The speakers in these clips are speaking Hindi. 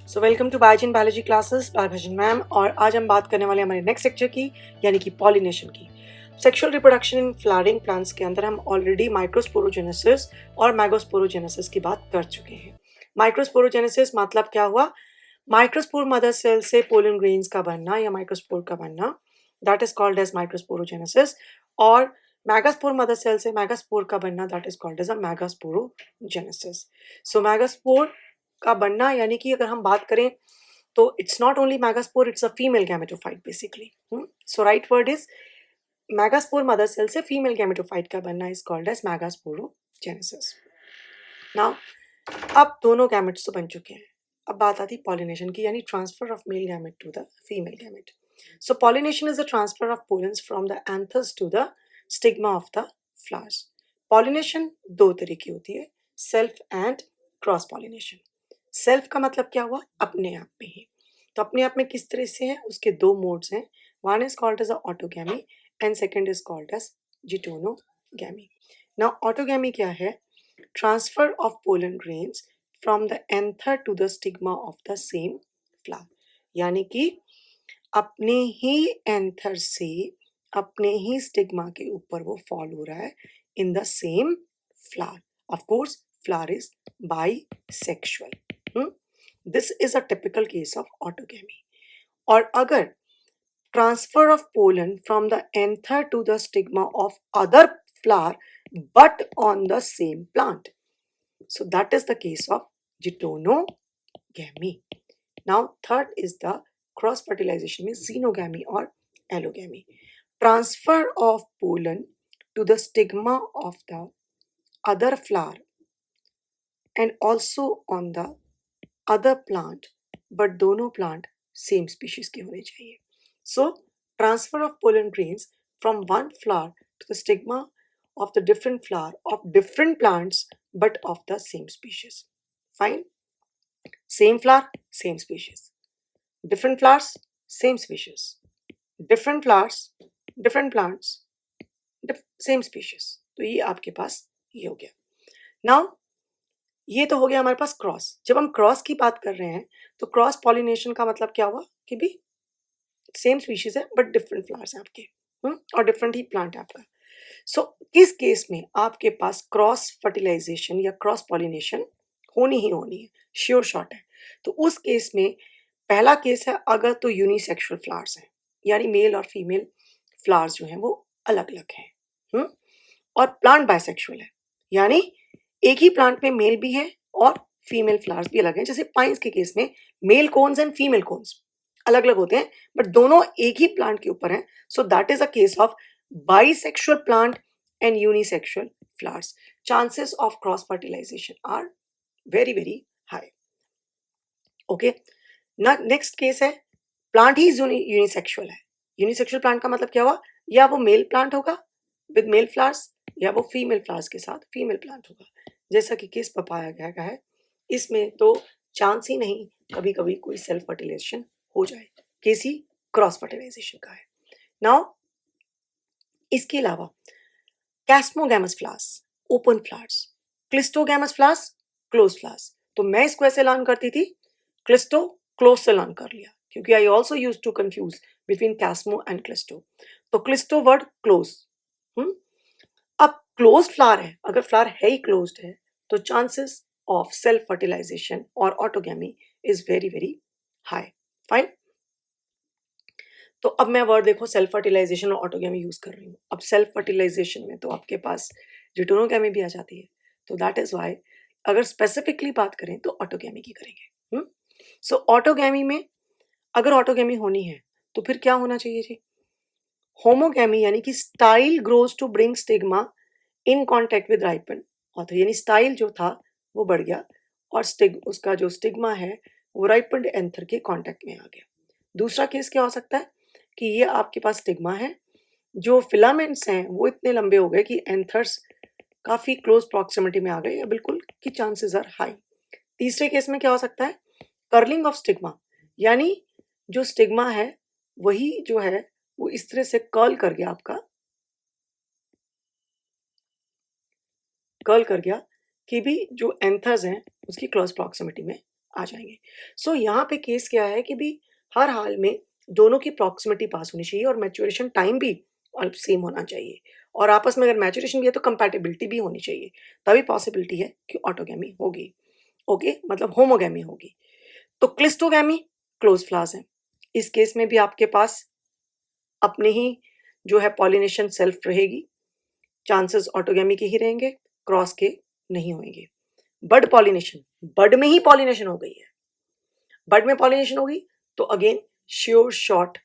सो वेलकम टू बायोजन biology classes by Bhajan ma'am. और आज हम बात करने वाले हमारे नेक्स्ट लेक्चर की, यानी कि पॉलिनेशन की। Sexual reproduction in flowering plants के अंदर हम ऑलरेडी माइक्रोस्पोरोजेनेसिस और मैगोस्पोरोजेनेसिस की बात कर चुके हैं। माइक्रोस्पोरोजेनेसिस मतलब क्या हुआ? माइक्रोस्पोर मदर सेल से पोलन ग्रेन्स का बनना या माइक्रोस्पोर का बनना, that is called as microsporogenesis. और मैगास्पोर मदर सेल से मैगास्पोर का बनना, that is called as a megasporogenesis. So megaspore का बनना यानी कि अगर हम बात करें तो it's not only megaspore, it's a female gametophyte basically. So right word is megaspore mother cell से फीमेल गैमेटोफाइट का बनना इज कॉल्ड एज मैगास्पोरोजेनेसिस। नाउ अब दोनों गैमेट्स तो बन चुके हैं, अब बात आती पॉलिनेशन की, यानी transfer of male gamete to the female gamete. So pollination is the transfer of pollens from the anthers to the stigma of the flowers. Pollination दो तरह की होती है, self and cross pollination. Self का मतलब क्या हुआ? अपने आप में ही। तो अपने आप में किस तरह से है? उसके दो मोड्स हैं, one is called as autogamy and second is called as geitonogamy. Now autogamy क्या है? Transfer of pollen grains from the anther to the stigma of the same flower। यानी कि अपने ही एंथर से अपने ही स्टिग्मा के ऊपर वो फॉल हो रहा है in the same flower. Of course flower is bisexual. This is a typical case of autogamy. और अगर transfer of pollen from the anther to the stigma of other flower but on the same plant, so that is the case of jitonogamy. Now third is the cross fertilization, means xenogamy or allogamy. Transfer of pollen to the stigma of the other flower and also on the other plant, but दोनों plant same species के होने चाहिए। So transfer of pollen grains from one flower to the stigma of the different flower of different plants but of the same species. Fine. Same flower, same species. Different flowers, same species. Different flowers, different plants, same species. तो ये आपके पास ये हो गया। Now ये तो हो गया हमारे पास क्रॉस। जब हम क्रॉस की बात कर रहे हैं तो क्रॉस पॉलिनेशन का मतलब क्या हुआ कि भी सेम स्पीशीज है बट डिफरेंट फ्लावर्स हैं आपके, और डिफरेंट ही प्लांट है आपका। सो किस केस में आपके पास क्रॉस फर्टिलाइजेशन या क्रॉस पॉलिनेशन होनी ही होनी है, श्योर शॉट है। तो उस केस में पहला केस है अगर तो यूनिसेक्सुअल फ्लावर्स हैं, यानी मेल और फीमेल फ्लावर्स जो हैं वो अलग अलग हैं, और प्लांट बाइसेक्सुअल है, यानी एक ही प्लांट में मेल भी है और फीमेल फ्लावर्स भी अलग हैं। जैसे पाइन्स के केस में male cones and female cones अलग अलग होते हैं बट दोनों एक ही प्लांट के ऊपर हैं। So that is a case of bisexual plant and unisexual flowers. Chances of cross fertilization are very very high. Okay, next case है प्लांट ही यूनिसेक्सुअल है। यूनिसेक्सुअल प्लांट का मतलब क्या हुआ? या वो मेल प्लांट होगा विद मेल फ्लावर्स या वो फीमेल फ्लावर्स के साथ फीमेल प्लांट होगा, जैसा कि केस पपाया गया का है। इसमें तो चांस ही नहीं कभी कभी कोई सेल्फ फर्टिलाइजेशन हो जाए, केस ही क्रॉस फर्टिलाइजेशन का है। नाउ इसके अलावा chasmogamous flowers open flowers, cleistogamous flowers close flowers. तो मैं इसको ऐसे लर्न करती थी, क्लिस्टो क्लोज से लर्न कर लिया, क्योंकि I also use to confuse between chasmo and cleisto. तो क्लिस्टो वर्ड क्लोज। अब क्लोज फ्लावर है, अगर फ्लावर है ही क्लोज्ड है तो चांसेस ऑफ सेल्फ फर्टिलाइजेशन और autogamy is very very high. Fine. तो अब मैं वर्ड देखो सेल्फ फर्टिलाइजेशन और ऑटोगैमी यूज कर रही हूँ। अब सेल्फ फर्टिलाइजेशन में तो आपके पास जिटोनोगैमी भी आ जाती है, तो दैट इज वाई अगर स्पेसिफिकली बात करें तो ऑटोगैमी की करेंगे। सो ऑटोगैमी में अगर ऑटोगैमी होनी है तो फिर क्या होना चाहिए जी? होमोगैमी, यानी कि style grows to bring stigma in contact with ripen anther, यानी स्टाइल जो था वो बढ़ गया और उसका जो स्टिग्मा है वो राइपन्ड एंथर के कॉन्टेक्ट में आ गया। दूसरा केस क्या हो सकता है कि ये आपके पास स्टिग्मा है, जो फिलामेंट्स हैं वो इतने लंबे हो गए कि एंथर्स काफी क्लोज प्रॉक्सिमिटी में आ गए, या बिल्कुल की चांसेस आर हाई। तीसरे केस में क्या हो सकता है? कर्लिंग ऑफ स्टिग्मा, यानी जो स्टिग्मा है वही जो है वो इस तरह से कर्ल कर गया, आपका कर्ल कर गया कि भी जो एंथर्स हैं उसकी क्लोज प्रॉक्सिमिटी में आ जाएंगे। सो यहाँ पे केस क्या है कि भी हर हाल में दोनों की प्रॉक्सिमिटी पास होनी चाहिए और मैच्योरेशन टाइम भी सेम होना चाहिए, और आपस में अगर मैच्योरेशन भी है तो कंपैटिबिलिटी भी होनी चाहिए, तभी पॉसिबिलिटी है कि ऑटोगैमी होगी। ओके, मतलब होमोगैमी होगी। तो क्लिस्टोगैमी क्लोज फ्लावर्स हैं। इस केस में भी आपके पास अपने ही जो है पॉलिनेशन सेल्फ रहेगी, चांसेस ऑटोगैमी के ही रहेंगे, क्रॉस के नहीं होंगे। बड पॉलिनेशन, बड में ही पॉलिनेशन हो गई है, बड में पॉलिनेशन होगी तो अगेन श्योर शॉर्ट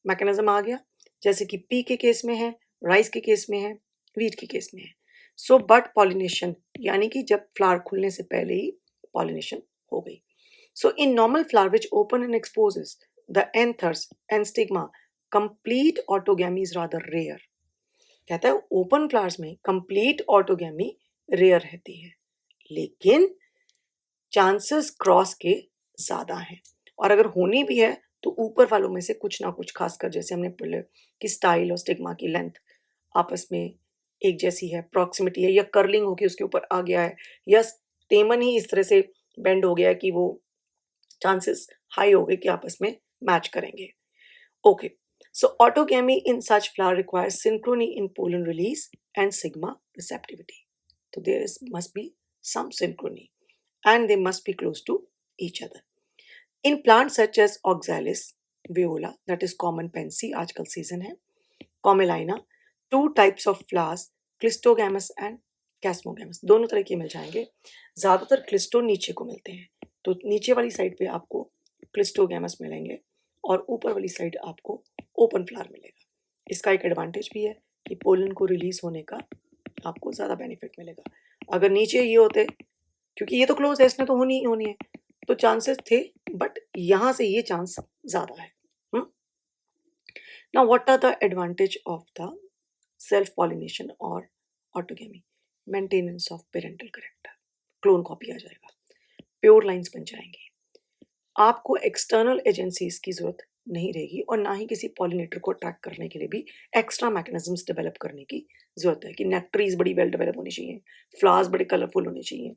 मैकेनिज्म आ गया, जैसे कि पी के केस में है, राइस के केस में है, वीट के केस में है। सो बड पॉलिनेशन यानी कि जब फ्लावर खुलने से पहले ही पॉलिनेशन हो गई। So in normal flower which open and exposes the anthers and stigma, complete autogamy is rather rare. कहता है ओपन फ्लावर्स में कंप्लीट ऑटोगैमी रेयर रहती है, लेकिन चांसेस क्रॉस के ज़्यादा हैं, और अगर होनी भी है तो ऊपर वालों में से कुछ ना कुछ, खासकर जैसे हमने पढ़ा कि स्टाइल और स्टिग्मा की लेंथ आपस में एक जैसी है, प्रॉक्सिमिटी है, या कर्लिंग होके उसके ऊपर आ गया है, या स्टेमन ही इस तरह से बेंड हो गया है कि वो चांसेस हाई हो गए कि आपस में मैच करेंगे। Okay, so autogamy in such flower requires synchrony in pollen release and stigma receptivity. तो there must be some synchrony and they must be close to each other. In plants such as oxalis, viola, that is common pansy, आजकल सीजन है, Commelina, two types of flowers, cleistogamous and chasmogamous, दोनों तरह के मिल जाएंगे। ज़्यादातर क्लिस्टो नीचे को मिलते हैं, तो नीचे वाली साइड पे आपको क्लिस्टोगैमस मिलेंगे और ऊपर वाली साइड आपको ओपन फ्लावर मिलेगा। इसका एक एडवांटेज भी है कि पोलन को रिलीज होने का आपको ज़्यादा बेनिफिट मिलेगा। अगर नीचे ये होते, क्योंकि ये तो क्लोज है, इसमें तो होनी ही होनी है, तो चांसेस थे, बट यहाँ से ये चांस ज़्यादा है। Now what are the advantage of the self pollination और autogamy? Maintenance of parental character, clone copy आ जाएगा, प्योर लाइंस बन जाएंगी, आपको एक्सटर्नल एजेंसीज की जरूरत नहीं रहेगी, और ना ही किसी पॉलिनेटर को ट्रैक करने के लिए भी एक्स्ट्रा मैकेनिज्म्स डेवलप करने की जरूरत है कि नेक्टरीज बड़ी वेल डेवलप होनी चाहिए, फ्लावर्स बड़े कलरफुल होने चाहिए,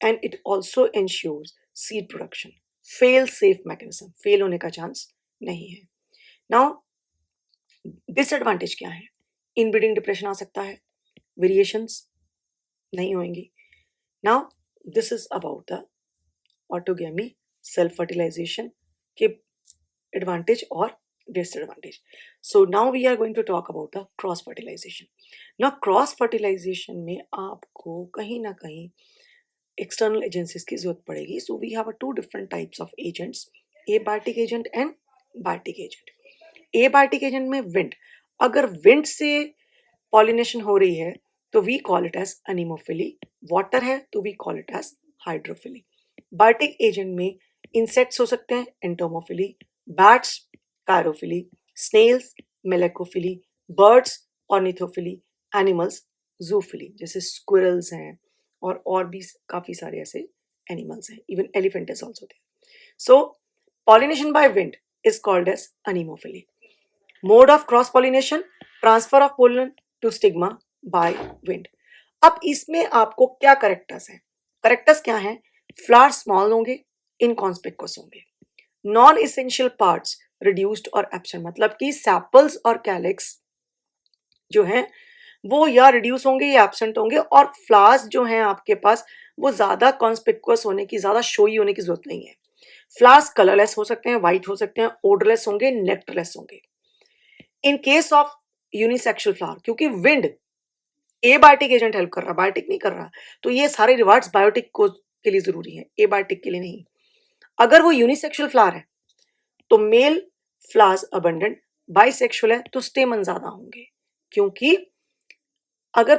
and it also ensures seed production, fail safe mechanism, fail होने का चांस नहीं है। नाउ डिसएडवांटेज क्या है? इनब्रीडिंग डिप्रेशन आ सकता है, वेरिएशंस नहीं होंगी। Now this is about the autogamy, self fertilization के advantage or disadvantage. So now we are going to talk about the cross fertilization. Now cross fertilization में आपको कहीं ना कहीं external agencies की जरूरत पड़ेगी. So we have two different types of agents, abiotic agent and biotic agent. abiotic agent में wind, अगर wind से pollination हो रही है तो we call it as anemophily, water है तो we call it as hydrophily. biotic agent में insects हो सकते हैं, entomophily, bats chirophyly, snails melecophily, birds ornithophily, animals zoophily, जैसे squirrels हैं और भी काफी सारे ऐसे animals हैं, even elephant is also there. So pollination by wind is called as anemophily. Mode of cross pollination, transfer of pollen to stigma by wind. अब इसमें आपको क्या करेक्टर्स हैं? करेक्टर्स क्या हैं? फ्लावर स्मॉल होंगे, इनकॉन्स्पिक्वस होंगे, नॉन इसेंशियल पार्ट्स रिड्यूस्ड और एब्सेंट, मतलब कि सैपल्स और कैलिक्स जो हैं वो या रिड्यूस होंगे या एब्सेंट होंगे, और फ्लावर्स जो हैं आपके पास वो ज़्यादा कॉन्स्पिक्वस होने की, ज़्यादा शोई होने की जरूरत नहीं है। फ्लावर्स कलरलेस हो सकते हैं, वाइट हो सकते हैं, ओडरलेस होंगे, नेक्टरलेस होंगे। In case of unisexual flower, क्योंकि विंड एबायोटिक एजेंट हेल्प कर रहा, बायोटिक नहीं कर रहा, तो ये सारे रिवार्ड्स बायोटिक को के लिए जरूरी है, एबायोटिक के लिए नहीं। अगर वो यूनिसेक्सुअल फ्लावर है तो मेल फ्लावर्स अबंडेंट, बाइसेक्सुअल है तो स्टेमन ज्यादा होंगे, क्योंकि अगर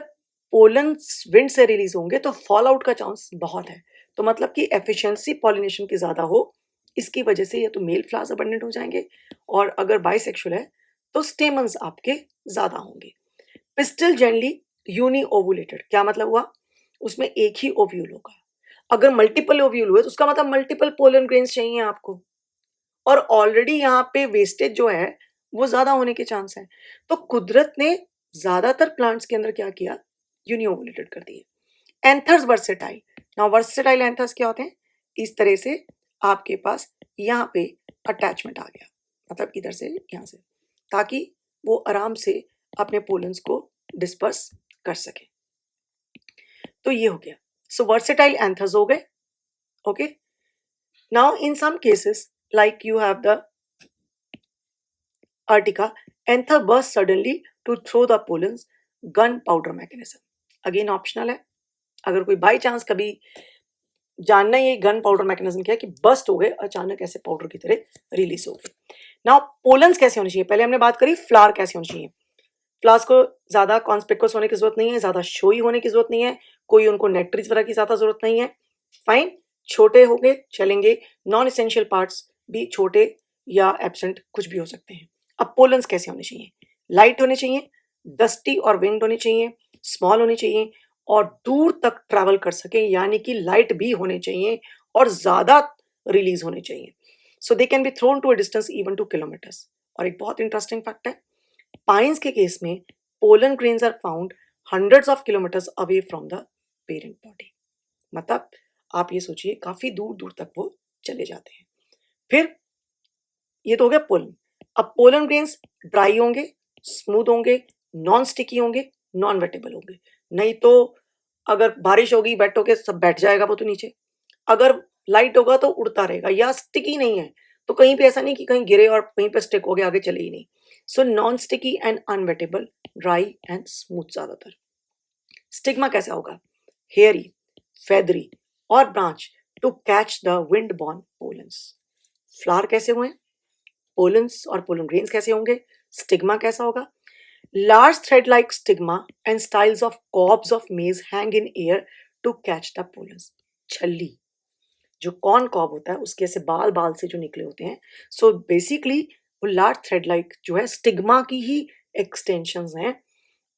पोलन विंड से रिलीज होंगे तो फॉल आउट का चांस बहुत है, तो मतलब कि एफिशिएंसी पॉलिनेशन की ज्यादा हो, इसकी वजह से या तो मेल फ्लावर्स अबंडेंट हो जाएंगे, और अगर बाइसेक्सुअल है तो स्टेमन्स आपके ज्यादा होंगे। पिस्टल जनरली यूनी ओवुलेटेड, क्या मतलब हुआ? उसमें एक ही ओव्यूल होगा। अगर मल्टीपल ओव्यूल हुए तो उसका मतलब मल्टीपल पोलन ग्रेन्स चाहिए आपको, और ऑलरेडी यहाँ पे वेस्टेज जो है वो ज्यादा होने के चांस है, तो कुदरत ने ज्यादातर प्लांट्स के अंदर क्या किया? यूनी ओवुलेटेड कर दिए। Anthers versatile, now versatile anthers क्या होते हैं? इस तरह से आपके पास यहाँ पे अटैचमेंट आ गया, मतलब इधर से यहाँ से, ताकि वो आराम से अपने पोलन्स को डिस्पर्स कर सके। तो ये हो गया। सो वर्सेटाइल एंथर्स हो गए। Okay, now in some cases like you have the Artica, anther bursts suddenly to throw the pollens, gunpowder mechanism. Again optional है, अगर कोई बाई चांस कभी जानना ये गन पाउडर मैकेनिज्म क्या है कि बस्ट हो गए अचानक ऐसे पाउडर की तरह रिलीज हो गए। नाउ पोलन्स कैसे होने चाहिए, पहले हमने बात करी फ्लावर कैसे होने चाहिए। फ्लावर्स को ज्यादा कॉन्स्पिकुअस होने की जरूरत नहीं है, ज्यादा शोई होने की जरूरत नहीं है, कोई उनको नेक्ट्रीज वगैरह की ज्यादा जरूरत नहीं है। फाइन, छोटे हो गए चलेंगे, नॉन एसेंशियल पार्ट्स भी छोटे या एब्सेंट कुछ भी हो सकते हैं। अब पोलन्स कैसे होने चाहिए, लाइट होने चाहिए, डस्टी और विंग्ड होने चाहिए, स्मॉल होने चाहिए और दूर तक ट्रैवल कर सके, यानी कि लाइट भी होने चाहिए और ज्यादा रिलीज होने चाहिए। So they can be thrown to a distance even two kilometres. और एक बहुत इंटरेस्टिंग फैक्ट है, पाइन्स के केस में pollen grains are found hundreds of kilometres away from the parent body. मतलब आप ये सोचिए काफी दूर दूर तक वो चले जाते हैं। फिर ये तो हो गया पोलन। अब पोलन ग्रेन्स ड्राई होंगे, स्मूथ होंगे, नॉन स्टिकी होंगे, नॉन वेटेबल होंगे। नहीं तो अगर बारिश होगी वेट होके सब बैठ जाएगा वो तो नीचे, अगर लाइट होगा तो उड़ता रहेगा, या स्टिकी नहीं है तो कहीं पे ऐसा नहीं कि कहीं गिरे और कहीं पे स्टिक हो गया आगे चले ही नहीं। So non sticky and unwettable, dry and smooth ज्यादातर। स्टिग्मा कैसा होगा, हेयरी, फेदरी और branch to catch the wind borne pollens. Flower कैसे हुए, पोलन्स और पोलन ग्रेन्स कैसे होंगे, स्टिग्मा कैसा होगा, large thread like stigma and styles of cobs of maize hang in air to catch the pollens. छल्ली, जो कॉर्न कॉब होता है उसके ऐसे बाल बाल से जो निकले होते हैं, सो बेसिकली वो लार्ज थ्रेड लाइक जो है स्टिग्मा की ही एक्सटेंशंस हैं,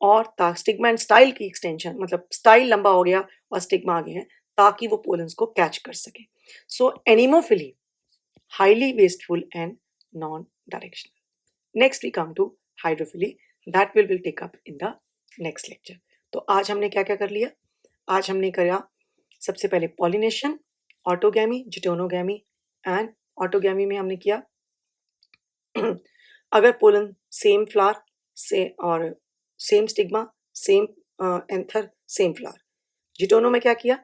और स्टिग्मा एंड स्टाइल की एक्सटेंशन, मतलब स्टाइल लंबा हो गया और स्टिग्मा आगे है ताकि वो पोलन्स को कैच कर सके। सो anemophily, highly wasteful and non-directional. Next we come to hydrophily, that will take up in the next lecture. तो आज हमने क्या क्या कर लिया, आज हमने करा सबसे पहले pollination, autogamy, geitonogamy and autogamy में हमने किया अगर पोलन सेम फ्लावर से और same stigma, same anther, same flower. Geitono में क्या किया,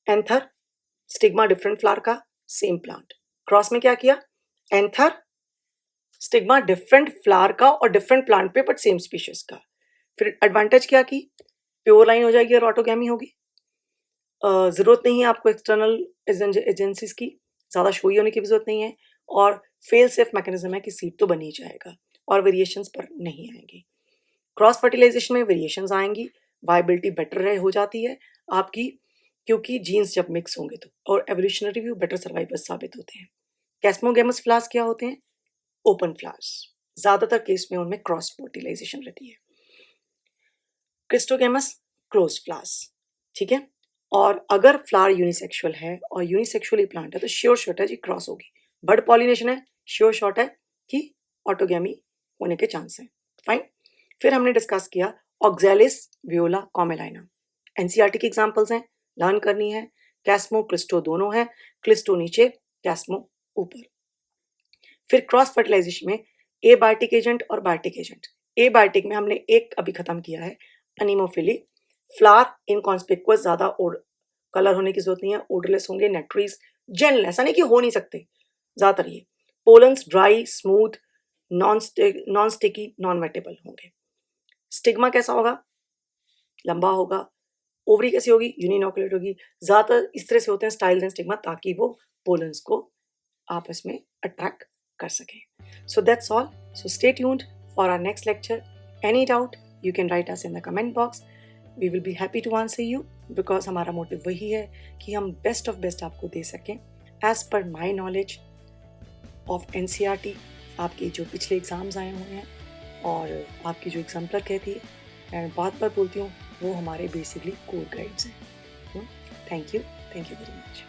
एंथर स्टिग्मा डिफरेंट फ्लावर का, सेम प्लांट। क्रॉस में क्या किया, एंथर स्टिग्मा डिफरेंट फ्लावर का और डिफरेंट प्लांट पे बट सेम स्पीशीज का। फिर एडवांटेज क्या की, प्योर लाइन हो जाएगी और ऑटोगैमी होगी। जरूरत नहीं है आपको एक्सटर्नल एजेंसीज की, ज्यादा शोई होने की भी जरूरत नहीं है, और फेल सेफ मैकेनिज्म है कि सीड तो बन ही जाएगा और वेरिएशंस पर नहीं आएंगी। क्रॉस फर्टिलाइजेशन में वेरिएशंस आएंगी, वायबिलिटी बेटर हो जाती है आपकी, क्योंकि जीन्स जब मिक्स होंगे तो, और एवोल्यूशनरी व्यू बेटर सर्वाइवर्स साबित होते हैं। कैस्मोगेमस फ्लावर्स क्या होते हैं, ओपन फ्लावर्स, ज्यादातर केस में उनमें क्रॉस फर्टिलाइजेशन रहती है। क्रिस्टोगेमस क्लोज फ्लावर्स, ठीक है। और अगर फ्लावर यूनिसेक्सुअल है और यूनिसेक्सुअली प्लांट है तो श्योर शॉट है जी क्रॉस होगी। बर्ड पॉलिनेशन है, श्योर शॉट है कि ऑटोगैमी होने के चांस है। फाइन, फिर हमने डिस्कस किया ऑक्सैलिस, वियोला, कॉमेलाइना। एनसीईआरटी की एग्जांपल्स हैं, लर्न करनी है। कैस्मो क्लिस्टो दोनों है, क्लिस्टो नीचे, कैस्मो ऊपर। फिर क्रॉस फर्टिलाइजेशन में ए बायोटिक एजेंट और बायोटिक एजेंट। ए बायोटिक में हमने एक अभी खत्म किया है, अनीमोफिली। फ्लावर इनकॉन्स्पिकुअस, ज्यादा कलर होने की जरूरत नहीं है, ओडरलेस होंगे, नेक्ट्रीज जेल, ऐसा नहीं कि हो नहीं सकते, ज्यादातर ये। Pollens dry, smooth, non sticky, non wettable होंगे। स्टिग्मा कैसा होगा, लंबा होगा। ओवरी कैसी होगी, यूनिनोकुलेट होगी। ज्यादातर इस तरह से होते हैं स्टाइल्स एंड स्टिग्मा, ताकि वो पोलन्स को आपस में अट्रैक्ट कर सकें। So that's all. So stay tuned for our next lecture. Any doubt, you can write us in the comment box. We will be happy to answer you because हमारा मोटिव वही है कि हम बेस्ट ऑफ बेस्ट आपको दे सकें as per my knowledge of NCERT, आपके जो पिछले एग्जाम्स आए हुए हैं और आपकी जो एग्जाम्पलर कहती है, मैं बात पर बोलती हूँ, वो हमारे बेसिकली कोर गाइड्स हैं। Thank you very much.